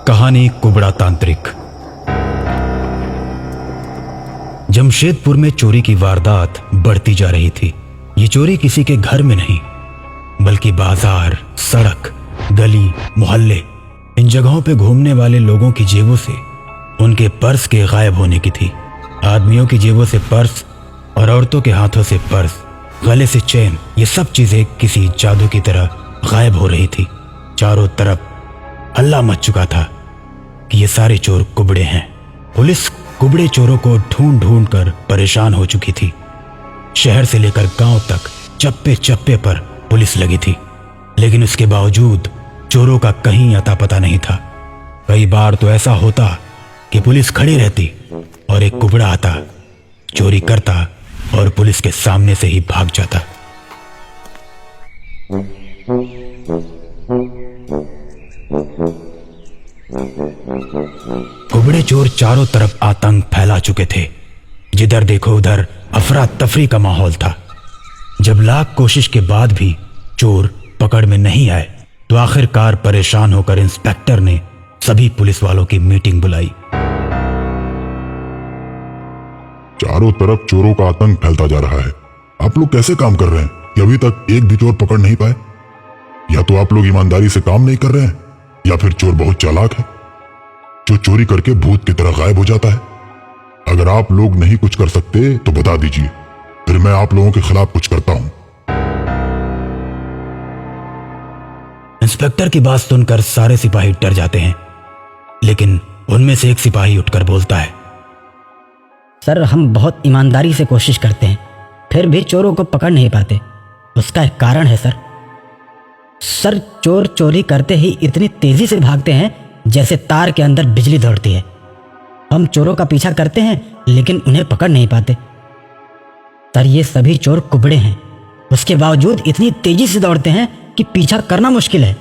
कहानी कुबड़ा तांत्रिक। जमशेदपुर में चोरी की वारदात बढ़ती जा रही थी। ये चोरी किसी के घर में नहीं, बल्कि बाजार, सड़क, गली, मोहल्ले, इन जगहों पे घूमने वाले लोगों की जेबों से उनके पर्स के गायब होने की थी। आदमियों की जेबों से पर्स और औरतों के हाथों से पर्स, गले से चेन, ये सब चीजें किसी जादू की तरह गायब हो रही थी। चारों तरफ हल्ला मच चुका था कि ये सारे चोर कुबड़े हैं। पुलिस कुबड़े चोरों को ढूंढ ढूंढ कर परेशान हो चुकी थी। शहर से लेकर गांव तक चप्पे चप्पे पर पुलिस लगी थी, लेकिन उसके बावजूद चोरों का कहीं अता पता नहीं था। कई बार तो ऐसा होता कि पुलिस खड़ी रहती और एक कुबड़ा आता, चोरी करता और पुलिस के सामने से ही भाग जाता। कुबड़े चोर चारों तरफ आतंक फैला चुके थे। जिधर देखो उधर अफरा तफरी का माहौल था। जब लाख कोशिश के बाद भी चोर पकड़ में नहीं आए, तो आखिरकार परेशान होकर इंस्पेक्टर ने सभी पुलिस वालों की मीटिंग बुलाई। चारों तरफ चोरों का आतंक फैलता जा रहा है। आप लोग कैसे काम कर रहे हैं कि अभी तक एक भी चोर पकड़ नहीं पाए? या तो आप लोग ईमानदारी से काम नहीं कर रहे हैं, या फिर चोर बहुत चालाक है जो चोरी करके भूत की तरह गायब हो जाता है। अगर आप लोग नहीं कुछ कर सकते तो बता दीजिए, फिर मैं आप लोगों के खिलाफ कुछ करता हूं। इंस्पेक्टर की बात सुनकर सारे सिपाही डर जाते हैं, लेकिन उनमें से एक सिपाही उठकर बोलता है, सर, हम बहुत ईमानदारी से कोशिश करते हैं, फिर भी चोरों को पकड़ नहीं पाते। उसका एक कारण है सर। चोर चोरी करते ही इतनी तेजी से भागते हैं जैसे तार के अंदर बिजली दौड़ती है। हम चोरों का पीछा करते हैं, लेकिन उन्हें पकड़ नहीं पाते। सर, ये सभी चोर कुबड़े हैं, उसके बावजूद इतनी तेजी से दौड़ते हैं कि पीछा करना मुश्किल है।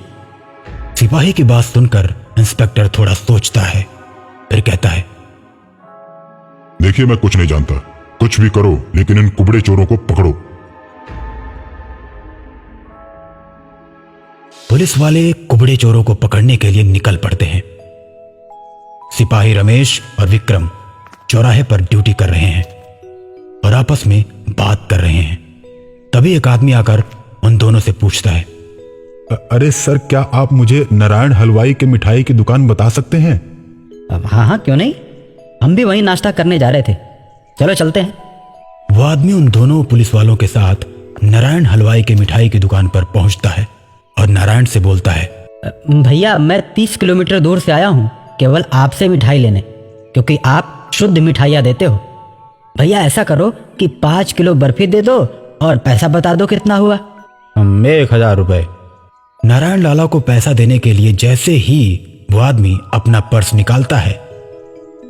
सिपाही की बात सुनकर इंस्पेक्टर थोड़ा सोचता है, फिर कहता है, देखिए, मैं कुछ नहीं जानता, कुछ भी करो, लेकिन इन कुबड़े चोरों को पकड़ो। पुलिस वाले कुबड़े चोरों को पकड़ने के लिए निकल पड़ते हैं। सिपाही रमेश और विक्रम चौराहे पर ड्यूटी कर रहे हैं और आपस में बात कर रहे हैं। तभी एक आदमी आकर उन दोनों से पूछता है, अरे सर, क्या आप मुझे नारायण हलवाई की मिठाई की दुकान बता सकते हैं? हाँ, क्यों नहीं, हम भी वहीं नाश्ता करने जा रहे थे, चलो चलते हैं। वो आदमी उन दोनों पुलिस वालों के साथ नारायण हलवाई की मिठाई की दुकान पर पहुंचता है और नारायण से बोलता है, भैया, मैं 30 किलोमीटर दूर से आया हूँ केवल आपसे मिठाई लेने, क्योंकि आप शुद्ध मिठाइयाँ देते हो। भैया, ऐसा करो कि 5 किलो बर्फी दे दो और पैसा बता दो कितना हुआ। 1000 रुपए। नारायण लाला को पैसा देने के लिए जैसे ही वो आदमी अपना पर्स निकालता है,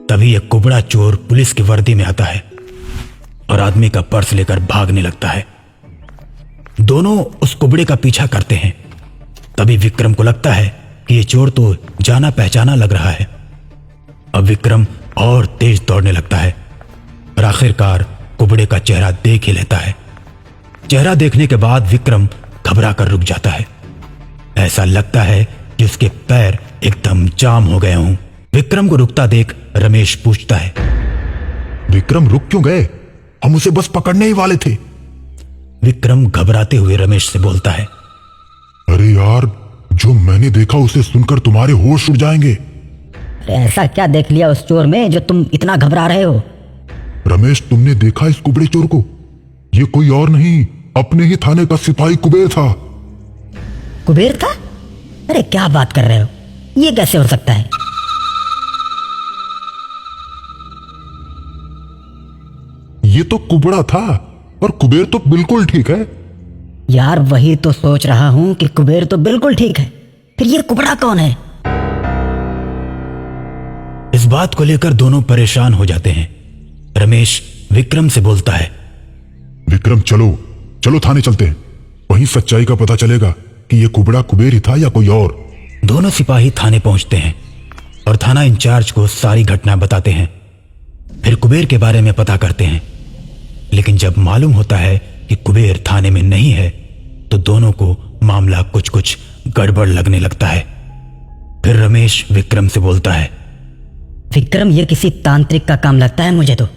तभी एक कुबड़ा चोर पुलिस की वर्दी में आता है और आदमी का पर्स लेकर भागने लगता है। दोनों उस कुबड़े का पीछा करते हैं। तभी विक्रम को लगता है कि ये चोर तो जाना पहचाना लग रहा है। अब विक्रम और तेज दौड़ने लगता है और आखिरकार कुबड़े का चेहरा देख ही लेता है। चेहरा देखने के बाद विक्रम घबरा कर रुक जाता है। ऐसा लगता है कि उसके पैर एकदम जाम हो गए हों। विक्रम को रुकता देख रमेश पूछता है, विक्रम रुक क्यों गए? हम उसे बस पकड़ने ही वाले थे। विक्रम घबराते हुए रमेश से बोलता है, अरे यार, जो मैंने देखा उसे सुनकर तुम्हारे होश उड़ जाएंगे। अरे ऐसा क्या देख लिया उस चोर में जो तुम इतना घबरा रहे हो? रमेश, तुमने देखा इस कुबड़े चोर को? ये कोई और नहीं, अपने ही थाने का सिपाही कुबेर था। कुबेर था? अरे क्या बात कर रहे हो, ये कैसे हो सकता है? ये तो कुबड़ा था और कुबेर तो बिल्कुल ठीक है। यार, वही तो सोच रहा हूं कि कुबेर तो बिल्कुल ठीक है, फिर ये कुबड़ा कौन है? इस बात को लेकर दोनों परेशान हो जाते हैं। रमेश विक्रम से बोलता है, विक्रम, चलो थाने चलते हैं, वहीं सच्चाई का पता चलेगा कि ये कुबड़ा कुबेर ही था या कोई और। दोनों सिपाही थाने पहुंचते हैं और थाना इंचार्ज को सारी घटना बताते हैं। फिर कुबेर के बारे में पता करते हैं, लेकिन जब मालूम होता है कि कुबेर थाने में नहीं है तो दोनों को मामला कुछ गड़बड़ लगने लगता है। फिर रमेश विक्रम से बोलता है। विक्रम, ये किसी तांत्रिक का काम लगता है मुझे तो।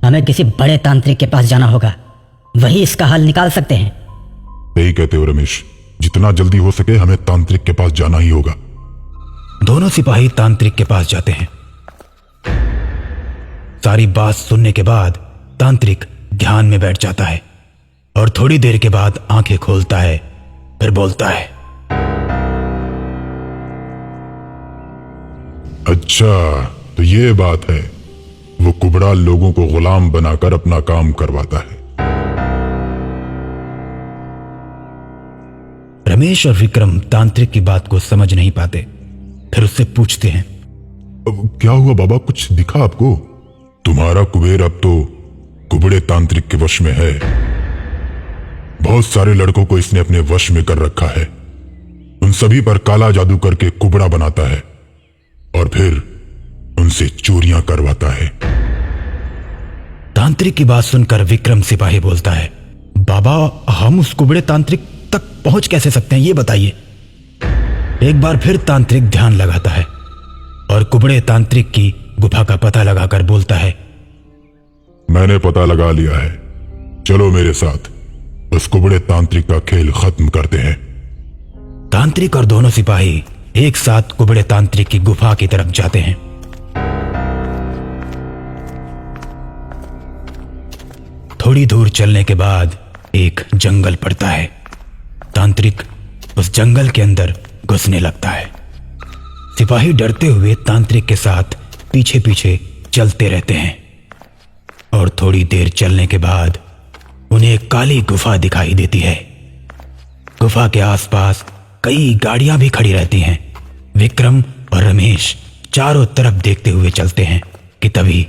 हमें किसी बड़े तांत्रिक के पास जाना होगा, वही इसका हल निकाल सकते हैं। सही कहते हो रमेश, जितना जल्दी हो सके हमें तांत्रिक के पास जाना ही होगा। दोनों सिपाही तांत्रिक के पास जाते हैं। सारी बात सुनने के बाद तांत्रिक ध्यान में बैठ जाता है और थोड़ी देर के बाद आंखें खोलता है, फिर बोलता है। अच्छा, तो ये बात है, वो कुबड़ा लोगों को गुलाम बनाकर अपना काम करवाता है। रमेश और विक्रम तांत्रिक की बात को समझ नहीं पाते, फिर उससे पूछते हैं। अब क्या हुआ बाबा, कुछ दिखा आपको? तुम्हारा कुबेर अब तो कुबड़े तांत्रिक के वश में है। बहुत सारे लड़कों को इसने अपने वश में कर रखा है। उन सभी पर काला जादू करके कुबड़ा बनाता है और फिर उनसे चोरियां करवाता है। तांत्रिक की बात सुनकर विक्रम सिपाही बोलता है, बाबा हम उस कुबड़े तांत्रिक तक पहुंच कैसे सकते हैं, ये बताइए। एक बार फिर तांत्रिक ध्यान लगाता है और कुबड़े तांत्रिक की गुफा का पता लगाकर बोलता है। मैंने पता लगा लिया है, चलो मेरे साथ, उस कुबड़े तांत्रिक का खेल खत्म करते हैं। तांत्रिक और दोनों सिपाही एक साथ कुबड़े तांत्रिक की गुफा की तरफ जाते हैं। थोड़ी दूर चलने के बाद एक जंगल पड़ता है। तांत्रिक उस जंगल के अंदर घुसने लगता है। सिपाही डरते हुए तांत्रिक के साथ पीछे पीछे चलते रहते हैं और थोड़ी देर चलने के बाद उन्हें एक काली गुफा दिखाई देती है। गुफा के आसपास कई गाड़ियां भी खड़ी रहती हैं। विक्रम और रमेश चारों तरफ देखते हुए चलते हैं कि तभी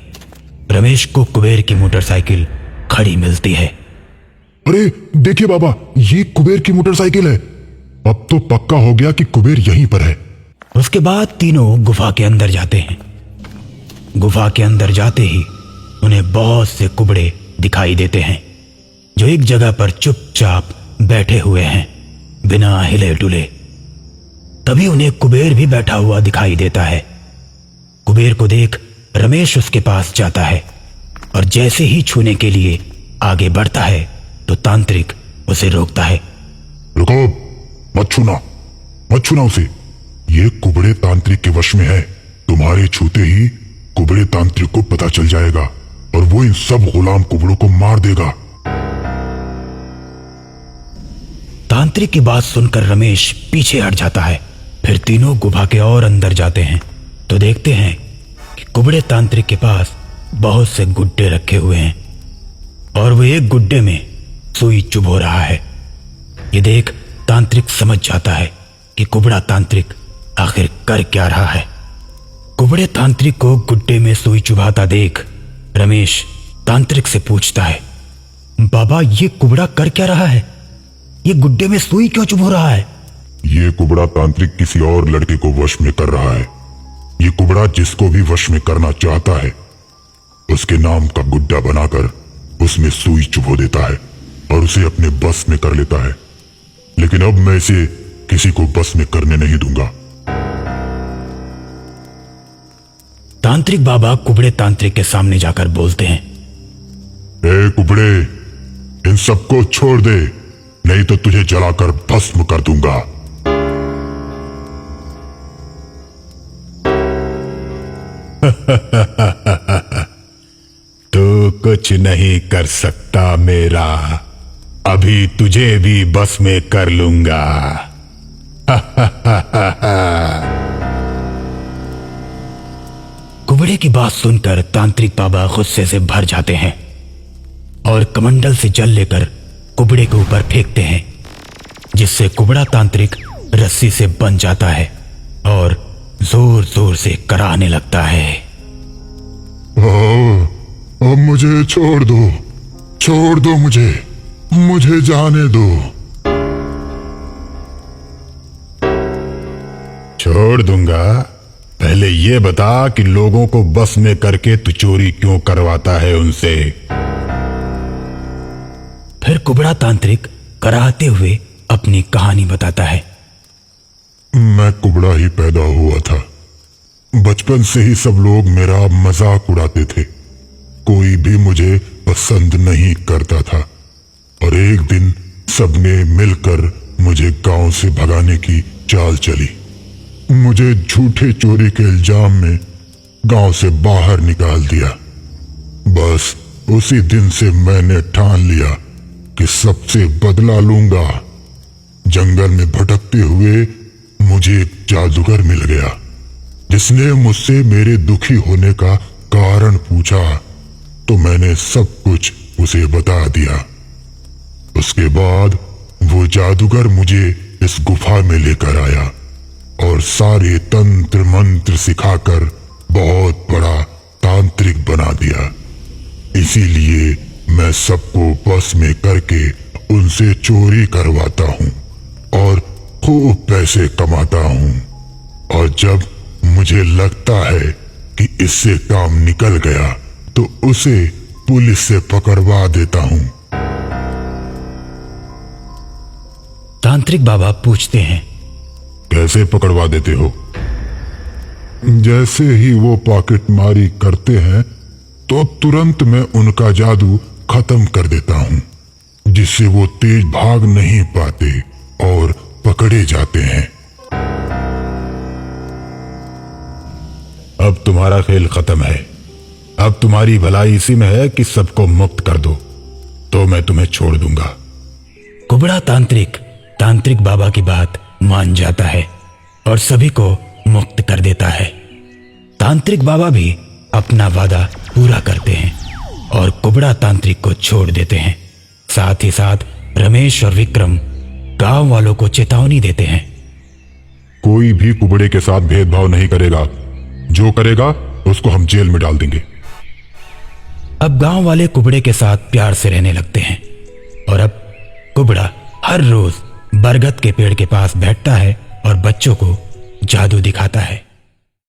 रमेश को कुबेर की मोटरसाइकिल खड़ी मिलती है। अरे देखिए बाबा, ये कुबेर की मोटरसाइकिल है। अब तो पक्का हो गया कि कुबेर यहीं पर है। उसके बाद तीनों गुफा के अंदर जाते हैं। गुफा के अंदर जाते ही उन्हें बहुत से कुबड़े दिखाई देते हैं जो एक जगह पर चुपचाप बैठे हुए हैं बिना हिले डुले। तभी उन्हें कुबेर भी बैठा हुआ दिखाई देता है। कुबेर को देख रमेश उसके पास जाता है और जैसे ही छूने के लिए आगे बढ़ता है तो तांत्रिक उसे रोकता है। रुको, मत छूना उसे। ये कुबड़े तांत्रिक के वश में है। तुम्हारे छूते ही कुबड़े तांत्रिक को पता चल जाएगा और वो इन सब गुलाम कुबड़ों को मार देगा। तांत्रिक की बात सुनकर रमेश पीछे हट जाता है। फिर तीनों गुफा के और अंदर जाते हैं तो देखते हैं कि कुबड़े तांत्रिक के पास बहुत से गुड्डे रखे हुए हैं और वो एक गुड्डे में सुई चुभो रहा है। ये देख तांत्रिक समझ जाता है कि कुबड़ा तांत्रिक आखिर कर क्या रहा है। कुबड़े तांत्रिक को गुड्डे में सुई चुभाता देख रमेश तांत्रिक से पूछता है, बाबा ये कुबड़ा कर क्या रहा है? ये गुड्डे में सुई क्यों चुभो रहा है? ये कुबड़ा तांत्रिक किसी और लड़के को वश में कर रहा है। ये कुबड़ा जिसको भी वश में करना चाहता है उसके नाम का गुड्डा बनाकर उसमें सुई चुभो देता है और उसे अपने बस में कर लेता है। लेकिन अब मैं इसे किसी को बस में करने नहीं दूंगा। तांत्रिक बाबा कुबड़े तांत्रिक के सामने जाकर बोलते हैं, ए कुबड़े, इन सबको छोड़ दे, नहीं तो तुझे जलाकर भस्म कर दूंगा। तू कुछ नहीं कर सकता मेरा, अभी तुझे भी बस में कर लूंगा। कुबड़े की बात सुनकर तांत्रिक बाबा गुस्से से भर जाते हैं और कमंडल से जल लेकर कुबड़े के ऊपर फेंकते हैं, जिससे कुबड़ा तांत्रिक रस्सी से बंध जाता है और जोर जोर से कराहने लगता है। अब मुझे छोड़ दो, मुझे जाने दो। छोड़ दूंगा, पहले ये बता कि लोगों को बस में करके तू चोरी क्यों करवाता है उनसे। फिर कुबड़ा तांत्रिक कराहते हुए अपनी कहानी बताता है। मैं कुबड़ा ही पैदा हुआ था। बचपन से ही सब लोग मेरा मजाक उड़ाते थे। कोई भी मुझे पसंद नहीं करता था और एक दिन सबने मिलकर मुझे गांव से भगाने की चाल चली। मुझे झूठे चोरी के इल्जाम में गांव से बाहर निकाल दिया। बस उसी दिन से मैंने ठान लिया कि सबसे बदला लूंगा। जंगल में भटकते हुए मुझे एक जादूगर मिल गया जिसने मुझसे मेरे दुखी होने का कारण पूछा तो मैंने सब कुछ उसे बता दिया। उसके बाद वो जादूगर मुझे इस गुफा में लेकर आया और सारे तंत्र मंत्र सिखाकर बहुत बड़ा तांत्रिक बना दिया। इसीलिए मैं सबको बस में करके उनसे चोरी करवाता हूँ और खूब पैसे कमाता हूँ। और जब मुझे लगता है कि इससे काम निकल गया तो उसे पुलिस से पकड़वा देता हूँ। तांत्रिक बाबा पूछते हैं, कैसे पकड़वा देते हो? जैसे ही वो पॉकेटमारी करते हैं तो तुरंत मैं उनका जादू खत्म कर देता हूँ, जिससे वो तेज भाग नहीं पाते और पकड़े जाते हैं। अब तुम्हारा खेल खत्म है। अब तुम्हारी भलाई इसी में है कि सबको मुक्त कर दो, तो मैं तुम्हें छोड़ दूंगा। कुबड़ा तांत्रिक बाबा की बात मान जाता है और सभी को मुक्त कर देता है। तांत्रिक बाबा भी अपना वादा पूरा करते हैं और कुबड़ा तांत्रिक को छोड़ देते हैं। साथ ही साथ रमेश और विक्रम गांव वालों को चेतावनी देते हैं, कोई भी कुबड़े के साथ भेदभाव नहीं करेगा। जो करेगा उसको हम जेल में डाल देंगे। अब गांव वाले कुबड़े के साथ प्यार से रहने लगते हैं और अब कुबड़ा हर रोज बरगद के पेड़ के पास बैठता है और बच्चों को जादू दिखाता है।